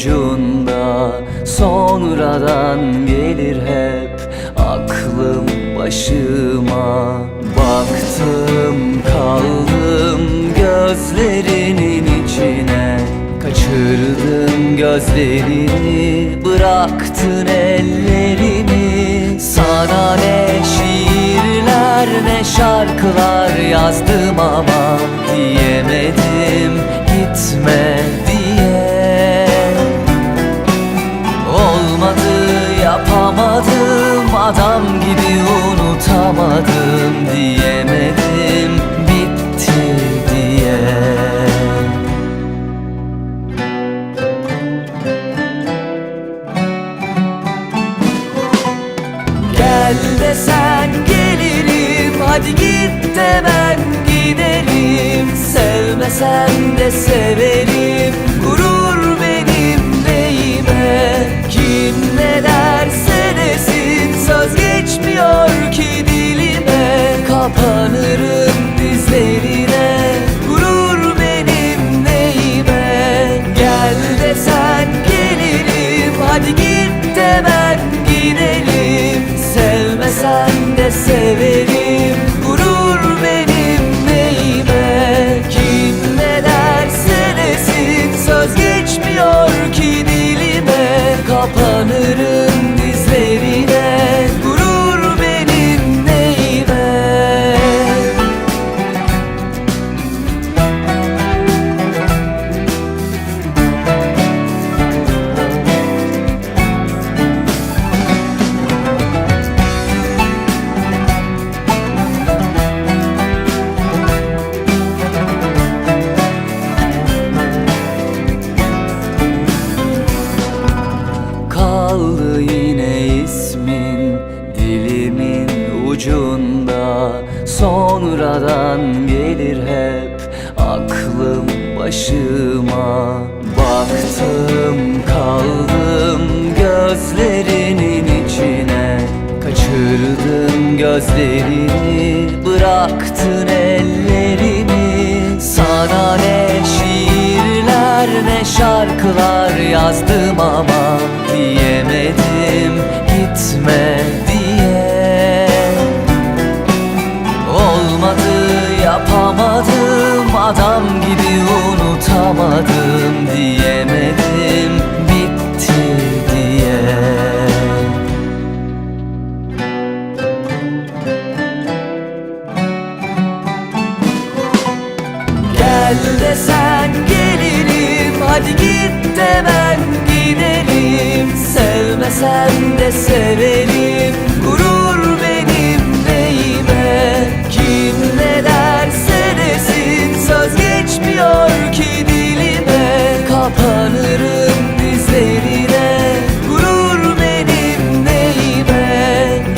ucunda, sonradan gelir hep aklım başıma. Baktım kaldım gözlerinin içine, kaçırdım gözlerini, bıraktın ellerimi. Sana ne şiirler ne şarkılar yazdım ama diyemedim gitme diye. Olmadı, yapamadım, adam gibi unutamadım diyemedim bitti diye. Gel desen gelirim, hadi git de ben giderim. Sevmesen de severim, gurur benim neyime. Kim ne derse desin, söz geçmiyor ki dilime. Kapanırım dizlerine, gurur benim neyime. Gel desen gelirim, hadi git de ben gidelim. Sevmesen de severim, gurur benim neyime. Kim ne derse desin, söz geçmiyor ki dilime. Kapanırım dizlerine, gurur benim neyime. Kaldı yine ismin dilimin ucunda, sonradan gelir hep aklım başıma. Baktım kaldım gözlerinin içine, kaçırdım gözlerini, bıraktın ellerimi. Sana ne şiirler ne şarkılar yazdım ama diyemedim gitme diye. Olmadı, yapamadım, adam gibi unutamadım diyemedim bitti diye. Gel desen gelirim, hadi git de ben gidelim. Sevmesen de severim, gurur benim neyime. Kim ne derse desin, söz geçmiyor ki dilime. Kapanırım dizlerine, gurur benim neyime.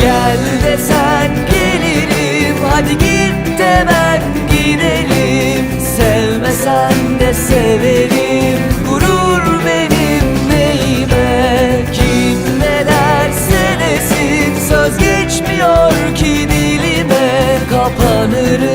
Gel desen gelirim, hadi git de ben gidelim. Sevmesen de severim, gurur benim neyime. Kim ne derse desin, söz geçmiyor ki dilime. Kapanırım